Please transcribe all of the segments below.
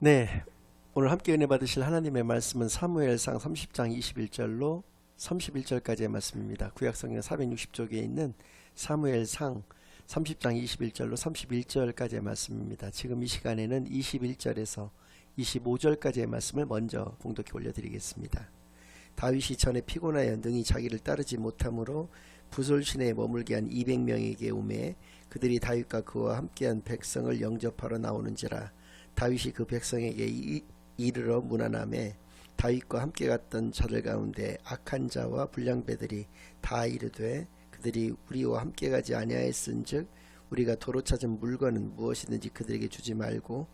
네, 오늘 함께 은혜 받으실 하나님의 말씀은 사무엘상 30장 21절로 31절까지의 말씀입니다. 구약성경 460쪽에 있는 사무엘상 30장 21절로 31절까지의 말씀입니다. 지금 이 시간에는 21절에서 25절까지의 말씀을 먼저 봉독해 올려드리겠습니다. 다윗이 전에 피곤하여 능히 자기를 따르지 못하므로 부솔 시내에 머물게 한 200명에게 오매 그들이 다윗과 그와 함께한 백성을 영접하러 나오는지라. 다윗이 그 백성에게 이르러 문안하매 다윗과 함께 갔던 자들 가운데 악한 자와 불량배들이 다 이르되 그들이 우리와 함께 가지 아니하였은즉 우리가 도로 찾은 물건은 무엇이든지 그들에게 주지 말고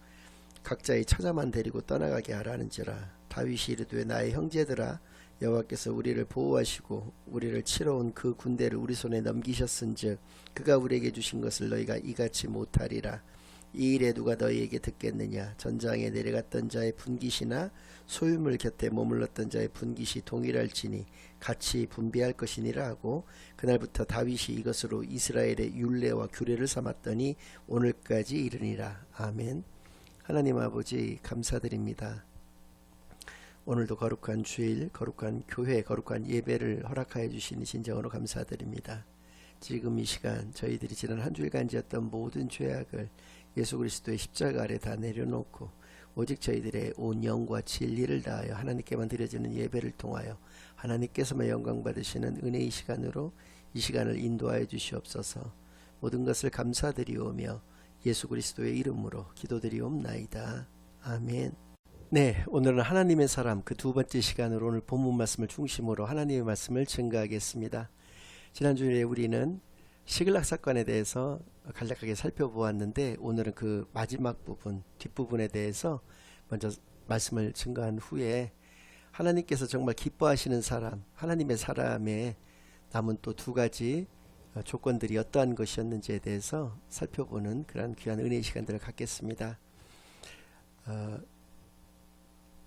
각자의 처자만 데리고 떠나가게 하라는지라. 다윗이 이르되 나의 형제들아, 여호와께서 우리를 보호하시고 우리를 치러 온 그 군대를 우리 손에 넘기셨은즉 그가 우리에게 주신 것을 너희가 이같이 못하리라. 이 일에 누가 너희에게 듣겠느냐. 전장에 내려갔던 자의 분깃이나 소유물 곁에 머물렀던 자의 분깃이 동일할지니 같이 분배할 것이니라 하고, 그날부터 다윗이 이것으로 이스라엘의 율례와 규례를 삼았더니 오늘까지 이르니라. 아멘. 하나님 아버지, 감사드립니다. 오늘도 거룩한 주일, 거룩한 교회, 거룩한 예배를 허락하여 주시니 진정으로 감사드립니다. 지금 이 시간 저희들이 지난 한 주일간 지었던 모든 죄악을 예수 그리스도의 십자가 아래 다 내려놓고 오직 저희들의 온 영과 진리를 다하여 하나님께만 드려지는 예배를 통하여 하나님께서만 영광 받으시는 은혜의 시간으로 이 시간을 인도하여 주시옵소서. 모든 것을 감사드리오며 예수 그리스도의 이름으로 기도드리옵나이다. 아멘. 네, 오늘은 하나님의 사람 그 두 번째 시간으로 오늘 본문 말씀을 중심으로 하나님의 말씀을 증거하겠습니다. 지난주에 우리는 시글락 사건에 대해서 간략하게 살펴보았는데 오늘은 그 마지막 부분, 뒷부분에 대해서 먼저 말씀을 증거한 후에 하나님께서 정말 기뻐하시는 사람, 하나님의 사람에 남은 또 두 가지 조건들이 어떠한 것이었는지에 대해서 살펴보는 그런 귀한 은혜의 시간들을 갖겠습니다.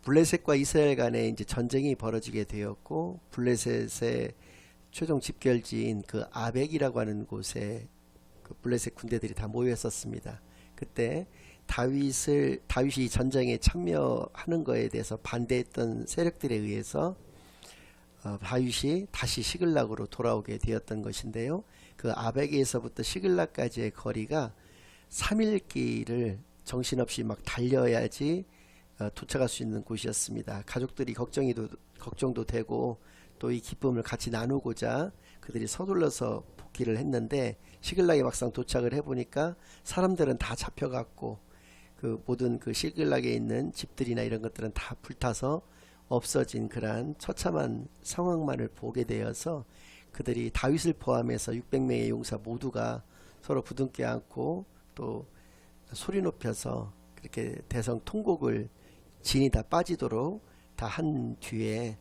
블레셋과 이스라엘 간에 이제 전쟁이 벌어지게 되었고, 블레셋의 최종 집결지인 그 아벡이라고 하는 곳에 그 블레셋 군대들이 다 모여 있었습니다. 그때 다윗이 전쟁에 참여하는 것에 대해서 반대했던 세력들에 의해서 다윗이 다시 시글락으로 돌아오게 되었던 것인데요. 그 아벡에서부터 시글락까지의 거리가 3일 길을 정신없이 막 달려야지 도착할 수 있는 곳이었습니다. 가족들이 걱정도 되고 또 이 기쁨을 같이 나누고자 그들이 서둘러서 복귀를 했는데 시글락에 막상 도착을 해보니까 사람들은 다 잡혀갔고 그 모든 그 시글락에 있는 집들이나 이런 것들은 다 불타서 없어진 그러한 처참한 상황만을 보게 되어서 그들이 다윗을 포함해서 600명의 용사 모두가 서로 부둥켜 안고 또 소리 높여서 그렇게 대성통곡을 진이 다 빠지도록 다 한 뒤에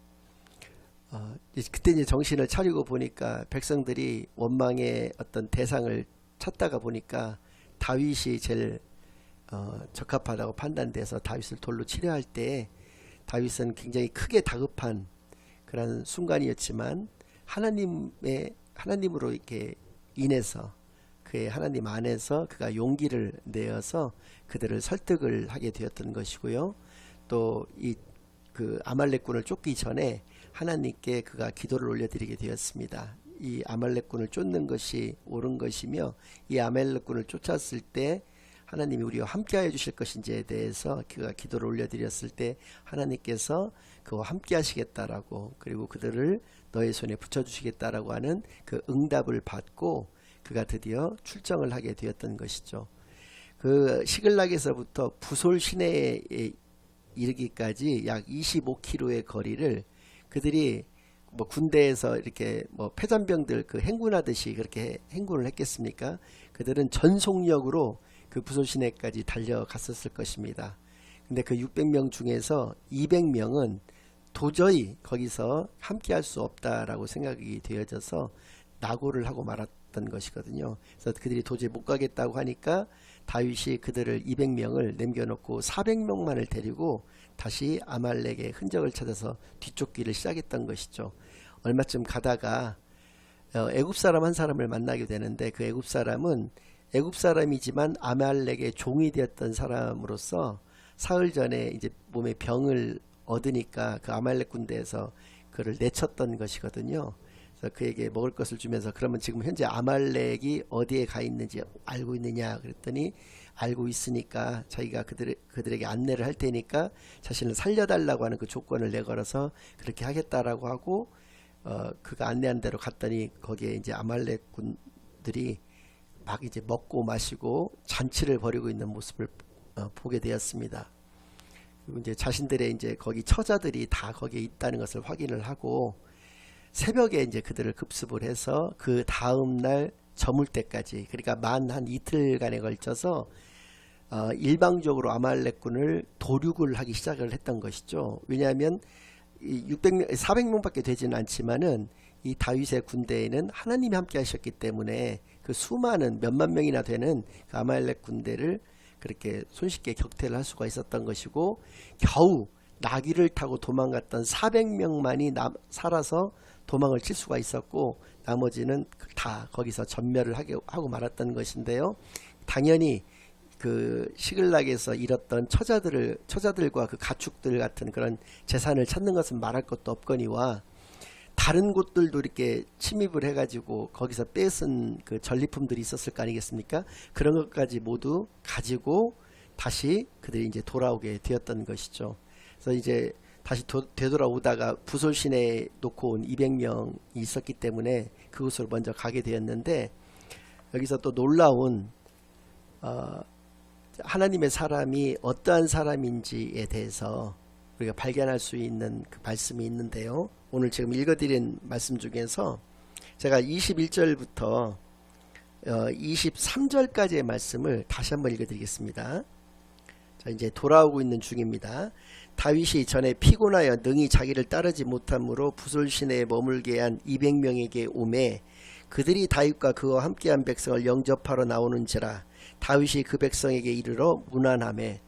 그때 이제 정신을 차리고 보니까 백성들이 원망의 어떤 대상을 찾다가 보니까 다윗이 제일 적합하다고 판단돼서 다윗을 돌로 치려할 때 다윗은 굉장히 크게 다급한 그런 순간이었지만 하나님으로 이렇게 인해서 그의 하나님 안에서 그가 용기를 내어서 그들을 설득을 하게 되었던 것이고요. 또 그 아말렉군을 쫓기 전에 하나님께 그가 기도를 올려드리게 되었습니다. 이 아말렉군을 쫓는 것이 옳은 것이며 이 아말렉군을 쫓았을 때 하나님이 우리와 함께 하여 주실 것인지에 대해서 그가 기도를 올려드렸을 때 하나님께서 그와 함께 하시겠다라고, 그리고 그들을 너의 손에 붙여주시겠다라고 하는 그 응답을 받고 그가 드디어 출정을 하게 되었던 것이죠. 그 시글락에서부터 부솔 시내에 이르기까지 약 25km의 거리를 그들이 뭐 군대에서 이렇게 뭐 패잔병들 그 행군하듯이 그렇게 행군을 했겠습니까? 그들은 전속력으로 그 부솔 시내까지 달려갔었을 것입니다. 근데 그 600명 중에서 200명은 도저히 거기서 함께 할 수 없다라고 생각이 되어져서 낙오를 하고 말았던 것이거든요. 그래서 그들이 도저히 못 가겠다고 하니까 다윗이 그들을 200명을 남겨놓고 400명만을 데리고 다시 아말렉의 흔적을 찾아서 뒤쫓기를 시작했던 것이죠. 얼마쯤 가다가 애굽 사람 한 사람을 만나게 되는데 그 애굽 사람은 애굽 사람이지만 아말렉의 종이 되었던 사람으로서 사흘 전에 이제 몸에 병을 얻으니까 그 아말렉 군대에서 그를 내쳤던 것이거든요. 그래서 그에게 먹을 것을 주면서 그러면 지금 현재 아말렉이 어디에 가 있는지 알고 있느냐 그랬더니 알고 있으니까 자기가 그들에게 안내를 할 테니까 자신을 살려달라고 하는 그 조건을 내걸어서 그렇게 하겠다라고 하고 그가 안내한 대로 갔더니 거기에 이제 아말렉 군들이 막 이제 먹고 마시고 잔치를 벌이고 있는 모습을 보게 되었습니다. 그리고 이제 자신들의 이제 거기 처자들이 다 거기에 있다는 것을 확인을 하고 새벽에 이제 그들을 급습을 해서 그 다음 날 저물 때까지 그러니까 만 한 이틀간에 걸쳐서 일방적으로 아말렉군을 도륙을 하기 시작을 했던 것이죠. 왜냐하면 600명, 400명밖에 되지는 않지만은 이 다윗의 군대에는 하나님이 함께 하셨기 때문에 그 수많은 몇만 명이나 되는 그 아말렉 군대를 그렇게 손쉽게 격퇴를 할 수가 있었던 것이고 겨우 나귀를 타고 도망갔던 400명만이 살아서 도망을 칠 수가 있었고 나머지는 다 거기서 전멸을 하고 말았던 것인데요. 당연히 그 시글락에서 잃었던 처자들과 그 가축들 같은 그런 재산을 찾는 것은 말할 것도 없거니와 다른 곳들도 이렇게 침입을 해가지고 거기서 뺏은 그 전리품들이 있었을 거 아니겠습니까? 그런 것까지 모두 가지고 다시 그들이 이제 돌아오게 되었던 것이죠. 그래서 이제 다시 되돌아오다가 부솔 시내에 놓고 온 200명이 있었기 때문에 그곳으로 먼저 가게 되었는데 여기서 또 놀라운 하나님의 사람이 어떠한 사람인지에 대해서 우리가 발견할 수 있는 그 말씀이 있는데요. 오늘 지금 읽어드린 말씀 중에서 제가 21절부터 23절까지의 말씀을 다시 한번 읽어드리겠습니다. 자, 이제 돌아오고 있는 중입니다. 다윗이 전에 피곤하여 능히 자기를 따르지 못함으로 부솔 시내에 머물게 한 200명에게 오매 그들이 다윗과 그와 함께한 백성을 영접하러 나오는지라 다윗이 그 백성에게 이르러 문안하매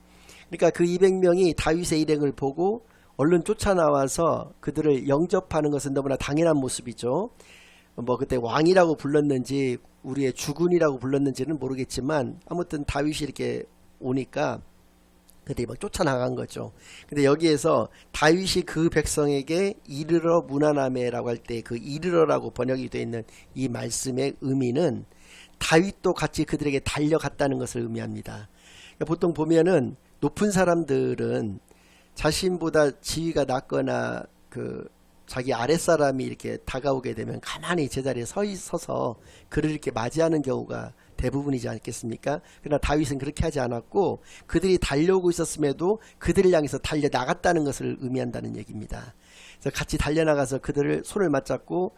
그러니까 그 200명이 다윗의 일행을 보고 얼른 쫓아나와서 그들을 영접하는 것은 너무나 당연한 모습이죠. 뭐 그때 왕이라고 불렀는지 우리의 주군이라고 불렀는지는 모르겠지만 아무튼 다윗이 이렇게 오니까 그들이 막 쫓아나간 거죠. 근데 여기에서 다윗이 그 백성에게 이르러 문안하매라고 할 때 그 이르러라고 번역이 되어 있는 이 말씀의 의미는 다윗도 같이 그들에게 달려갔다는 것을 의미합니다. 그러니까 보통 보면은 높은 사람들은 자신보다 지위가 낮거나 그 자기 아랫사람이 이렇게 다가오게 되면 가만히 제자리에 서서 그를 이렇게 맞이하는 경우가 대부분이지 않겠습니까? 그러나 다윗은 그렇게 하지 않았고 그들이 달려오고 있었음에도 그들을 향해서 달려나갔다는 것을 의미한다는 얘기입니다. 그래서 같이 달려나가서 그들을 손을 맞잡고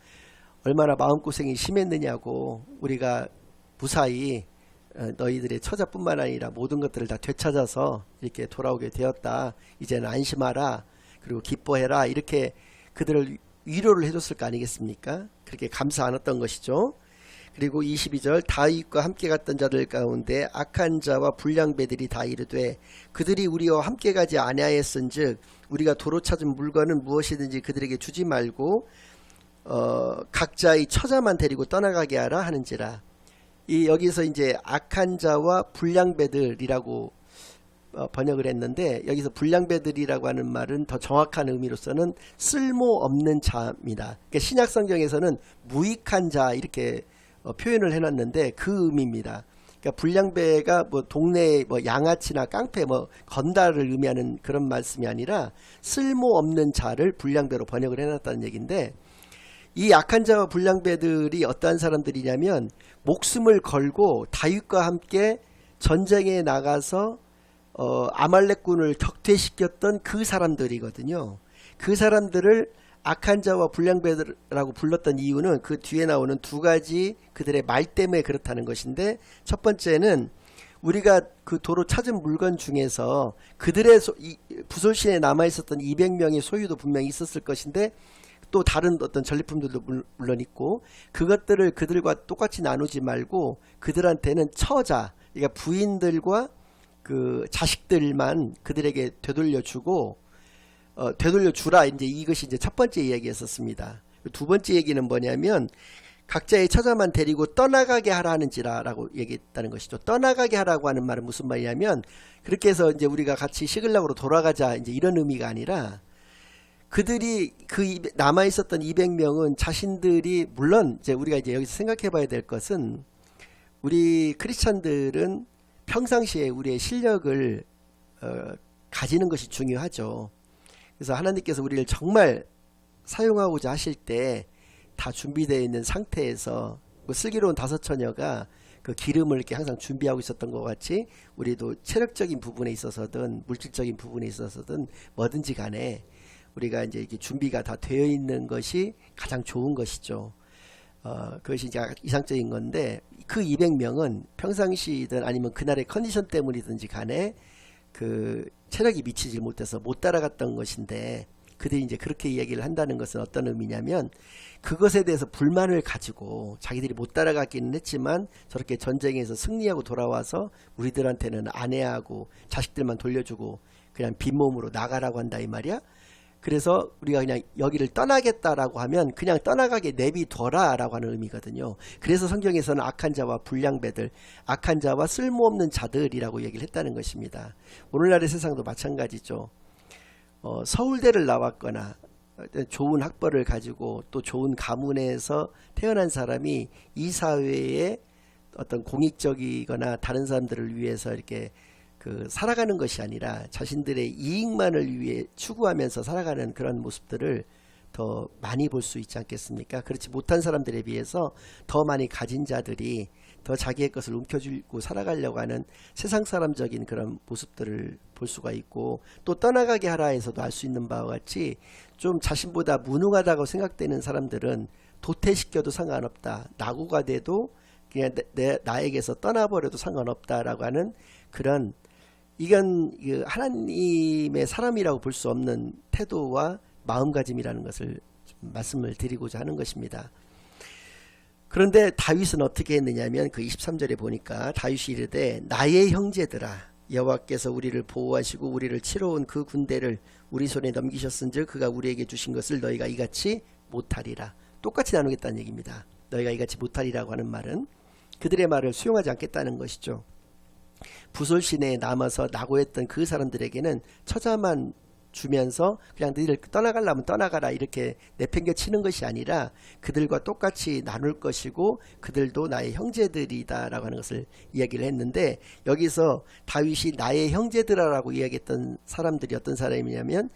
얼마나 마음고생이 심했느냐고 우리가 무사히 너희들의 처자뿐만 아니라 모든 것들을 다 되찾아서 이렇게 돌아오게 되었다. 이제는 안심하라. 그리고 기뻐해라. 이렇게 그들을 위로를 해줬을 거 아니겠습니까? 그렇게 감사 안 했던 것이죠. 그리고 22절 다윗과 함께 갔던 자들 가운데 악한 자와 불량배들이 다 이르되 그들이 우리와 함께 가지 아니하였은즉 우리가 도로 찾은 물건은 무엇이든지 그들에게 주지 말고 각자의 처자만 데리고 떠나가게 하라 하는지라. 여기서 이제 악한 자와 불량배들이라고 번역을 했는데 여기서 불량배들이라고 하는 말은 더 정확한 의미로서는 쓸모없는 자입니다. 그러니까 신약 성경에서는 무익한 자 이렇게 표현을 해놨는데 그 의미입니다. 그러니까 불량배가 뭐 동네 뭐 양아치나 깡패 뭐 건달을 의미하는 그런 말씀이 아니라 쓸모없는 자를 불량배로 번역을 해놨다는 얘기인데 이 악한 자와 불량배들이 어떠한 사람들이냐면 목숨을 걸고 다윗과 함께 전쟁에 나가서 아말렉군을 격퇴시켰던 그 사람들이거든요. 그 사람들을 악한 자와 불량배라고 불렀던 이유는 그 뒤에 나오는 두 가지 그들의 말 때문에 그렇다는 것인데 첫 번째는 우리가 그 도로 찾은 물건 중에서 그들의 부솔신에 남아있었던 200명의 소유도 분명히 있었을 것인데 또 다른 어떤 전리품들도 물론 있고 그것들을 그들과 똑같이 나누지 말고 그들한테는 처자, 그러니까 부인들과 그 자식들만 그들에게 되돌려주고 되돌려주라. 이제 이것이 이제 첫 번째 이야기였었습니다. 두 번째 얘기는 뭐냐면 각자의 처자만 데리고 떠나가게 하라는지라라고 얘기했다는 것이죠. 떠나가게 하라고 하는 말은 무슨 말이냐면 그렇게 해서 이제 우리가 같이 시글락으로 돌아가자 이제 이런 의미가 아니라 그들이 그 남아 있었던 200명은 자신들이 물론 이제 우리가 이제 여기서 생각해 봐야 될 것은 우리 크리스찬들은 평상시에 우리의 실력을 가지는 것이 중요하죠. 그래서 하나님께서 우리를 정말 사용하고자 하실 때 다 준비되어 있는 상태에서 그 슬기로운 다섯 처녀가 그 기름을 이렇게 항상 준비하고 있었던 것 같이 우리도 체력적인 부분에 있어서든 물질적인 부분에 있어서든 뭐든지 간에 우리가 이제 이렇게 준비가 다 되어 있는 것이 가장 좋은 것이죠. 그것이 이제 이상적인 건데 그 200명은 평상시든 아니면 그날의 컨디션 때문이든지 간에 그 체력이 미치지 못해서 못 따라갔던 것인데 그들이 이제 그렇게 이야기를 한다는 것은 어떤 의미냐면 그것에 대해서 불만을 가지고 자기들이 못 따라갔기는 했지만 저렇게 전쟁에서 승리하고 돌아와서 우리들한테는 아내하고 자식들만 돌려주고 그냥 빈몸으로 나가라고 한다 이 말이야. 그래서 우리가 그냥 여기를 떠나겠다라고 하면 그냥 떠나가게 내비둬라 라고 하는 의미거든요. 그래서 성경에서는 악한 자와 불량배들, 악한 자와 쓸모없는 자들이라고 얘기를 했다는 것입니다. 오늘날의 세상도 마찬가지죠. 서울대를 나왔거나 좋은 학벌을 가지고 또 좋은 가문에서 태어난 사람이 이 사회에 어떤 공익적이거나 다른 사람들을 위해서 이렇게 살아가는 것이 아니라 자신들의 이익만을 위해 추구하면서 살아가는 그런 모습들을 더 많이 볼 수 있지 않겠습니까? 그렇지 못한 사람들에 비해서 더 많이 가진 자들이 더 자기의 것을 움켜쥐고 살아가려고 하는 세상 사람적인 그런 모습들을 볼 수가 있고 또 떠나가게 하라 해서도 알 수 있는 바와 같이 좀 자신보다 무능하다고 생각되는 사람들은 도태시켜도 상관없다. 낙오가 돼도 그냥 나에게서 떠나버려도 상관없다라고 하는 그런 이건 하나님의 사람이라고 볼 수 없는 태도와 마음가짐이라는 것을 말씀을 드리고자 하는 것입니다. 그런데 다윗은 어떻게 했느냐면 그 23절에 보니까 다윗이 이르되 나의 형제들아 여호와께서 우리를 보호하시고 우리를 치러 온 그 군대를 우리 손에 넘기셨은즉 그가 우리에게 주신 것을 너희가 이같이 못하리라. 똑같이 나누겠다는 얘기입니다. 너희가 이같이 못하리라고 하는 말은 그들의 말을 수용하지 않겠다는 것이죠. 부솔 시내에 남아서 낙오했던 그 사람들에게는 처자만 주면서 그냥 너희를 떠나가려면 떠나가라 이렇게 내팽개치는 것이 아니라 그들과 똑같이 나눌 것이고 그들도 나의 형제들이다 라고 하는 것을 이야기를 했는데 여기서 다윗이 나의 형제들아라고 이야기했던 사람들이 어떤 사람이냐면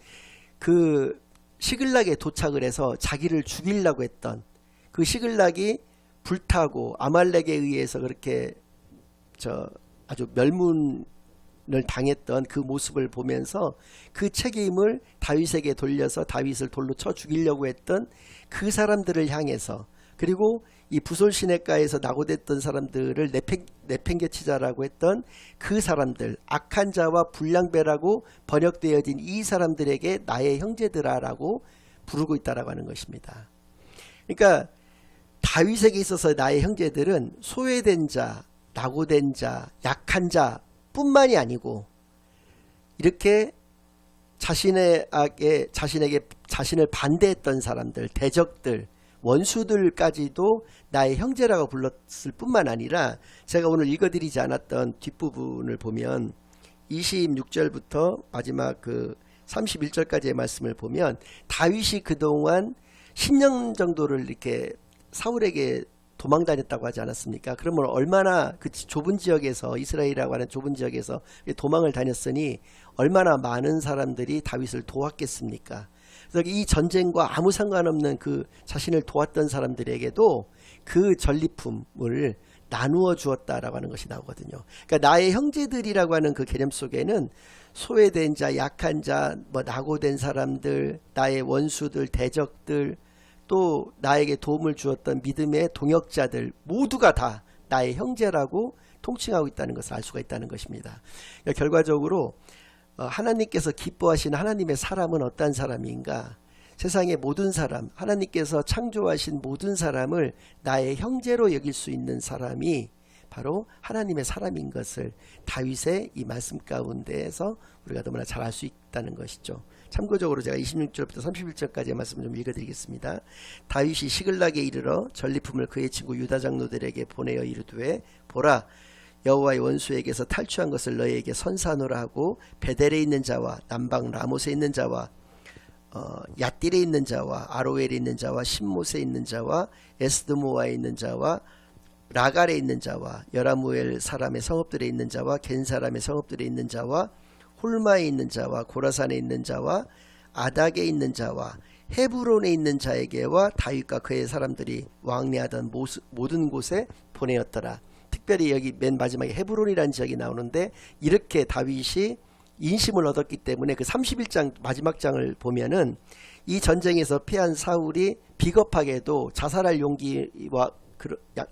그 시글락에 도착을 해서 자기를 죽이려고 했던 그 시글락이 불타고 아말렉에 의해서 그렇게 아주 멸문을 당했던 그 모습을 보면서 그 책임을 다윗에게 돌려서 다윗을 돌로 쳐 죽이려고 했던 그 사람들을 향해서 그리고 이 부솔 시내가에서 낙오됐던 사람들을 내팽개치자라고 했던 그 사람들 악한 자와 불량배라고 번역되어진 이 사람들에게 나의 형제들아라고 부르고 있다라고 하는 것입니다. 그러니까 다윗에게 있어서 나의 형제들은 소외된 자 낙오된 자, 약한 자 뿐만이 아니고 이렇게 자신에게 자신을 반대했던 사람들, 대적들, 원수들까지도 나의 형제라고 불렀을 뿐만 아니라 제가 오늘 읽어드리지 않았던 뒷부분을 보면 26절부터 마지막 그 31절까지의 말씀을 보면 다윗이 그동안 10년 정도를 이렇게 사울에게 도망 다녔다고 하지 않았습니까? 그러면 얼마나 그 좁은 지역에서 이스라엘이라고 하는 좁은 지역에서 도망을 다녔으니 얼마나 많은 사람들이 다윗을 도왔겠습니까? 그래서 이 전쟁과 아무 상관없는 그 자신을 도왔던 사람들에게도 그 전리품을 나누어 주었다라고 하는 것이 나오거든요. 그러니까 나의 형제들이라고 하는 그 개념 속에는 소외된 자, 약한 자, 낙오된 사람들, 나의 원수들, 대적들 또 나에게 도움을 주었던 믿음의 동역자들 모두가 다 나의 형제라고 통칭하고 있다는 것을 알 수가 있다는 것입니다. 그러니까 결과적으로 하나님께서 기뻐하시는 하나님의 사람은 어떤 사람인가? 세상의 모든 사람, 하나님께서 창조하신 모든 사람을 나의 형제로 여길 수 있는 사람이 바로 하나님의 사람인 것을 다윗의 이 말씀 가운데에서 우리가 너무나 잘 알 수 있다는 것이죠. 참고적으로 제가 26절부터 31절까지의 말씀 좀 읽어드리겠습니다. 다윗이 시글락에 이르러 전리품을 그의 친구 유다 장로들에게 보내어 이르되 보라 여호와의 원수에게서 탈취한 것을 너희에게 선사하노라 하고 베델에 있는 자와 남방 라못에 있는 자와 얏딜에 있는 자와 아로엘에 있는 자와 신못에 있는 자와 에스드모아에 있는 자와 라갈에 있는 자와 여라무엘 사람의 성읍들에 있는 자와 겐 사람의 성읍들에 있는 자와 홀마에 있는 자와 고라산에 있는 자와 아닥에 있는 자와 헤브론에 있는 자에게와 다윗과 그의 사람들이 왕래하던 모든 곳에 보내었더라. 특별히 여기 맨 마지막에 헤브론이라는 지역이 나오는데 이렇게 다윗이 인심을 얻었기 때문에 그 31장 마지막 장을 보면은 이 전쟁에서 패한 사울이 비겁하게도 자살할 용기와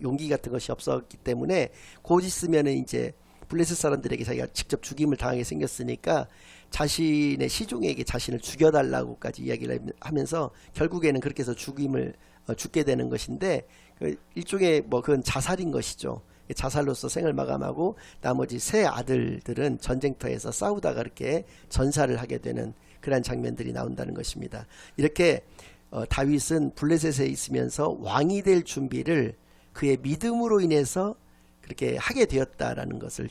용기 같은 것이 없었기 때문에 곧 있으면은 이제 블레셋 사람들에게 자기가 직접 죽임을 당하게 생겼으니까 자신의 시종에게 자신을 죽여달라고까지 이야기를 하면서 결국에는 그렇게 해서 죽게 되는 것인데 그 일종의 뭐 그건 자살인 것이죠. 자살로서 생을 마감하고 나머지 세 아들들은 전쟁터에서 싸우다가 그렇게 전사를 하게 되는 그러한 장면들이 나온다는 것입니다. 이렇게 다윗은 블레셋에 있으면서 왕이 될 준비를 그의 믿음으로 인해서 그렇게 하게 되었다라는 것을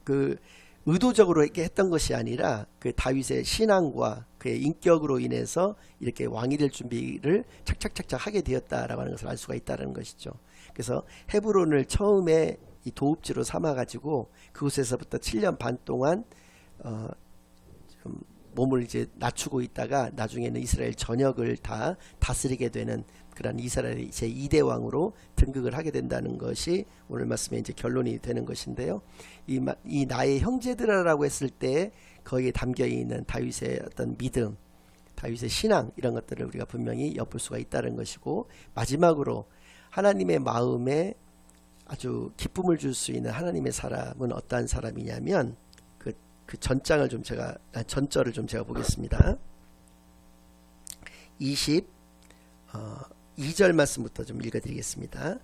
그 의도적으로 이렇게 했던 것이 아니라 그 다윗의 신앙과 그의 인격으로 인해서 이렇게 왕이 될 준비를 착착착착 하게 되었다라고 하는 것을 알 수가 있다는 것이죠. 그래서 헤브론을 처음에 이 도읍지로 삼아가지고 그곳에서부터 7년 반 동안 좀 몸을 이제 낮추고 있다가 나중에는 이스라엘 전역을 다 다스리게 되는 그런 이스라엘의 제2대 왕으로 등극을 하게 된다는 것이 오늘 말씀의 이제 결론이 되는 것인데요. 이 나의 형제들아라고 했을 때 거기에 담겨 있는 다윗의 어떤 믿음, 다윗의 신앙 이런 것들을 우리가 분명히 엿볼 수가 있다는 것이고 마지막으로 하나님의 마음에 아주 기쁨을 줄 수 있는 하나님의 사람은 어떠한 사람이냐면 그 전장을 좀 전절을 좀 제가 보겠습니다. 22절 말씀부터 좀 읽어드리겠습니다.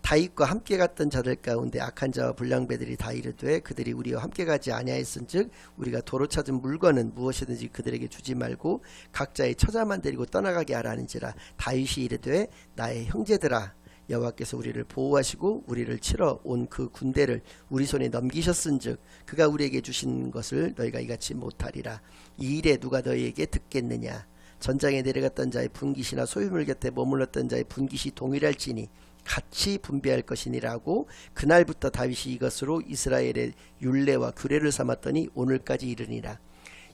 다윗과 함께 갔던 자들 가운데 악한 자와 불량배들이 다 이르되 그들이 우리와 함께 가지 아니하였은즉 우리가 도로 찾은 물건은 무엇이든지 그들에게 주지 말고 각자의 처자만 데리고 떠나가게 하라는지라. 다윗이 이르되 나의 형제들아 여호와께서 우리를 보호하시고 우리를 치러 온 그 군대를 우리 손에 넘기셨은즉 그가 우리에게 주신 것을 너희가 이같이 못하리라. 이 일에 누가 너희에게 듣겠느냐. 전장에 내려갔던 자의 분깃이나 소유물 곁에 머물렀던 자의 분깃이 동일할지니 같이 분배할 것이니라고. 그날부터 다윗이 이것으로 이스라엘의 율례와 규례를 삼았더니 오늘까지 이르니라.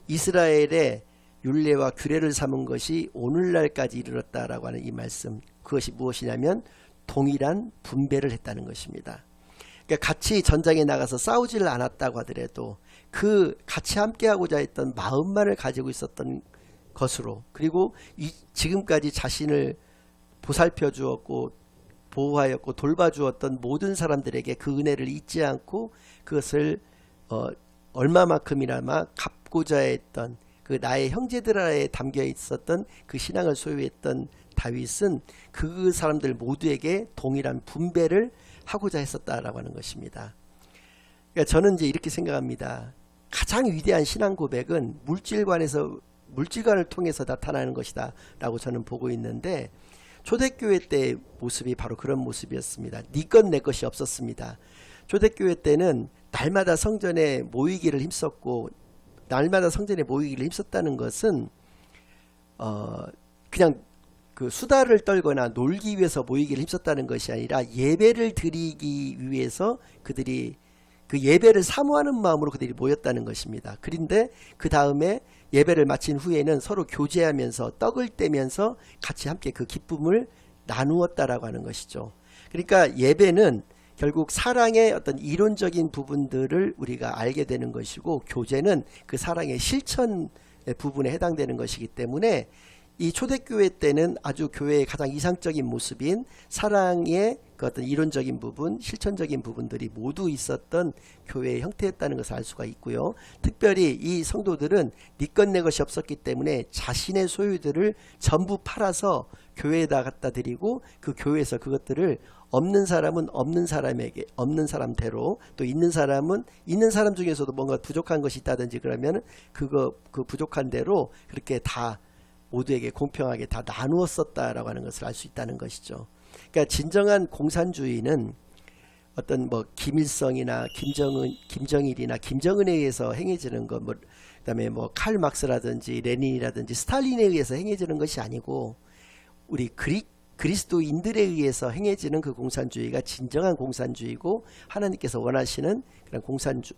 이스라엘의 율례와 규례를 삼은 것이 오늘날까지 이르렀다라고 하는 이 말씀, 그것이 무엇이냐면 동일한 분배를 했다는 것입니다. 그러니까 같이 전장에 나가서 싸우지를 않았다고 하더라도 그 같이 함께하고자 했던 마음만을 가지고 있었던 것으로, 그리고 지금까지 자신을 보살펴 주었고 보호하였고 돌봐주었던 모든 사람들에게 그 은혜를 잊지 않고 그것을 얼마만큼이나마 갚고자 했던 그 나의 형제들아에 담겨 있었던 그 신앙을 소유했던 다윗은 그 사람들 모두에게 동일한 분배를 하고자 했었다라고 하는 것입니다. 그러니까 저는 이제 이렇게 생각합니다. 가장 위대한 신앙 고백은 물질관을 통해서 나타나는 것이다 라고 저는 보고 있는데, 초대교회 때의 모습이 바로 그런 모습이었습니다. 네 것 내 것이 없었습니다. 초대교회 때는 날마다 성전에 모이기를 힘썼고, 날마다 성전에 모이기를 힘썼다는 것은 그냥 그 수다를 떨거나 놀기 위해서 모이기를 힘썼다는 것이 아니라 예배를 드리기 위해서 그들이 그 예배를 사모하는 마음으로 그들이 모였다는 것입니다. 그런데 그 다음에 예배를 마친 후에는 서로 교제하면서 떡을 떼면서 같이 함께 그 기쁨을 나누었다라고 하는 것이죠. 그러니까 예배는 결국 사랑의 어떤 이론적인 부분들을 우리가 알게 되는 것이고, 교제는 그 사랑의 실천 부분에 해당되는 것이기 때문에 이 초대교회 때는 아주 교회의 가장 이상적인 모습인 사랑의 그 어떤 이론적인 부분, 실천적인 부분들이 모두 있었던 교회의 형태였다는 것을 알 수가 있고요. 특별히 이 성도들은 네 것 내 것이 없었기 때문에 자신의 소유들을 전부 팔아서 교회에다 갖다 드리고 그 교회에서 그것들을 없는 사람은 없는 사람에게, 없는 사람대로, 또 있는 사람은 있는 사람 중에서도 뭔가 부족한 것이 있다든지 그러면 그 부족한 대로 그렇게 다 모두에게 공평하게 다 나누었었다라고 하는 것을 알 수 있다는 것이죠. 그러니까 진정한 공산주의는 어떤 뭐 김일성이나 김정일이나 김정은에 의해서 행해지는 것, 뭐 그다음에 뭐 칼 막스라든지 레닌이라든지 스탈린에 의해서 행해지는 것이 아니고 우리 그리스도인들에 의해서 행해지는 그 공산주의가 진정한 공산주의고 하나님께서 원하시는 그런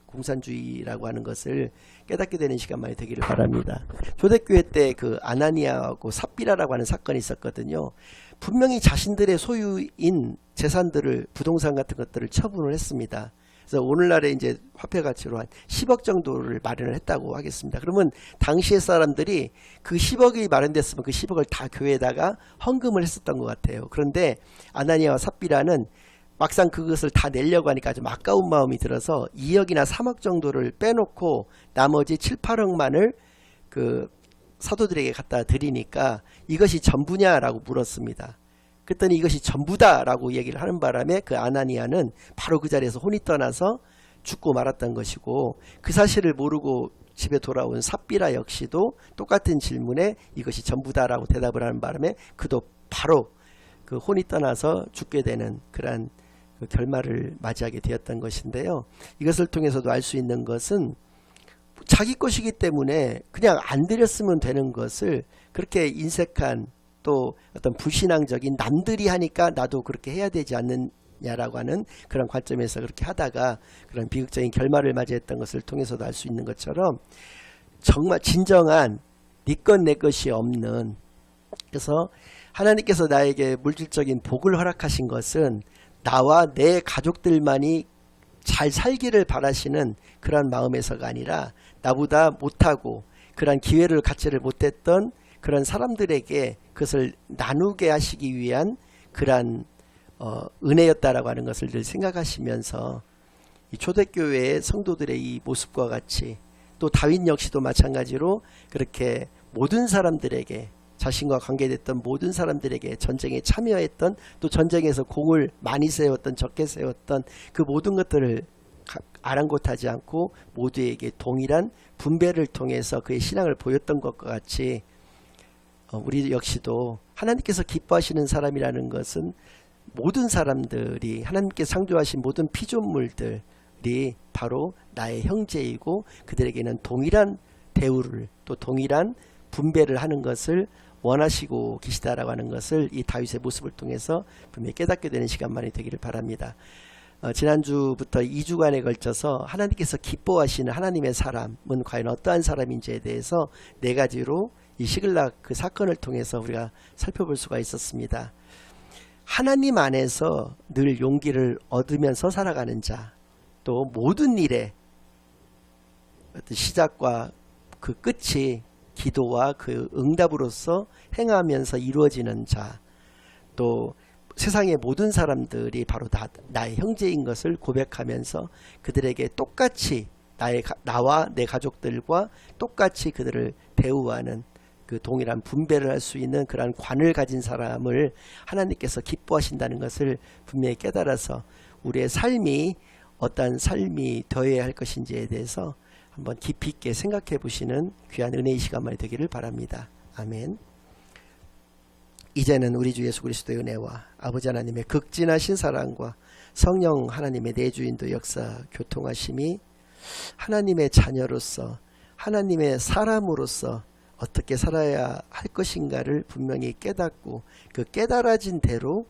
공산주의라고 하는 것을 깨닫게 되는 시간만이 되기를 바랍니다. 초대교회 때 그 아나니아하고 삽비라라고 하는 사건이 있었거든요. 분명히 자신들의 소유인 재산들을 부동산 같은 것들을 처분을 했습니다. 그래서 오늘날에 이제 화폐 가치로 한 10억 정도를 마련을 했다고 하겠습니다. 그러면 당시의 사람들이 그 10억이 마련됐으면 그 10억을 다 교회에다가 헌금을 했었던 것 같아요. 그런데 아나니아와 삽비라는 막상 그것을 다 내려고 하니까 좀 아까운 마음이 들어서 2억이나 3억 정도를 빼놓고 나머지 7, 8억만을 그 사도들에게 갖다 드리니까 이것이 전부냐라고 물었습니다. 그랬더니 이것이 전부다라고 얘기를 하는 바람에 그 아나니아는 바로 그 자리에서 혼이 떠나서 죽고 말았던 것이고, 그 사실을 모르고 집에 돌아온 삽비라 역시도 똑같은 질문에 이것이 전부다라고 대답을 하는 바람에 그도 바로 그 혼이 떠나서 죽게 되는 그러한 그 결말을 맞이하게 되었던 것인데요. 이것을 통해서도 알 수 있는 것은 자기 것이기 때문에 그냥 안 드렸으면 되는 것을 그렇게 인색한 또 어떤 불신앙적인 남들이 하니까 나도 그렇게 해야 되지 않느냐라고 하는 그런 관점에서 그렇게 하다가 그런 비극적인 결말을 맞이했던 것을 통해서도 알 수 있는 것처럼 정말 진정한 네 것 내 것이 없는, 그래서 하나님께서 나에게 물질적인 복을 허락하신 것은 나와 내 가족들만이 잘 살기를 바라시는 그런 마음에서가 아니라 나보다 못하고 그런 기회를 갖지를 못했던 그런 사람들에게 그것을 나누게 하시기 위한 그러한 은혜였다라고 하는 것을 늘 생각하시면서 이 초대교회의 성도들의 이 모습과 같이 또 다윗 역시도 마찬가지로 그렇게 모든 사람들에게, 자신과 관계됐던 모든 사람들에게 전쟁에 참여했던, 또 전쟁에서 공을 많이 세웠던 적게 세웠던 그 모든 것들을 아랑곳하지 않고 모두에게 동일한 분배를 통해서 그의 신앙을 보였던 것과 같이 우리 역시도 하나님께서 기뻐하시는 사람이라는 것은 모든 사람들이 하나님께 창조하신 모든 피조물들이 바로 나의 형제이고 그들에게는 동일한 대우를 또 동일한 분배를 하는 것을 원하시고 계시다라고 하는 것을 이 다윗의 모습을 통해서 분명히 깨닫게 되는 시간만이 되기를 바랍니다. 지난주부터 2주간에 걸쳐서 하나님께서 기뻐하시는 하나님의 사람은 과연 어떠한 사람인지에 대해서 4가지로 이 시글락 그 사건을 통해서 우리가 살펴볼 수가 있었습니다. 하나님 안에서 늘 용기를 얻으면서 살아가는 자, 또 모든 일에 어떤 시작과 그 끝이 기도와 그 응답으로서 행하면서 이루어지는 자, 또 세상의 모든 사람들이 바로 다 나의 형제인 것을 고백하면서 그들에게 똑같이 나와 내 가족들과 똑같이 그들을 대우하는 그 동일한 분배를 할 수 있는 그러한 관을 가진 사람을 하나님께서 기뻐하신다는 것을 분명히 깨달아서 우리의 삶이 어떠한 삶이 되어야 할 것인지에 대해서 한번 깊이 있게 생각해 보시는 귀한 은혜의 시간만이 되기를 바랍니다. 아멘. 이제는 우리 주 예수 그리스도의 은혜와 아버지 하나님의 극진하신 사랑과 성령 하나님의 내주인도 역사 교통하심이 하나님의 자녀로서 하나님의 사람으로서 어떻게 살아야 할 것인가를 분명히 깨닫고 그 깨달아진 대로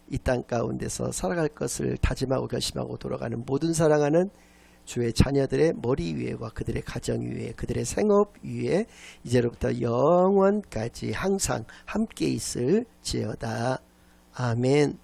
이 땅 가운데서 살아갈 것을 다짐하고 결심하고 돌아가는 모든 사랑하는 주의 자녀들의 머리 위에와 그들의 가정 위에 그들의 생업 위에 이제로부터 영원까지 항상 함께 있을지어다. 아멘.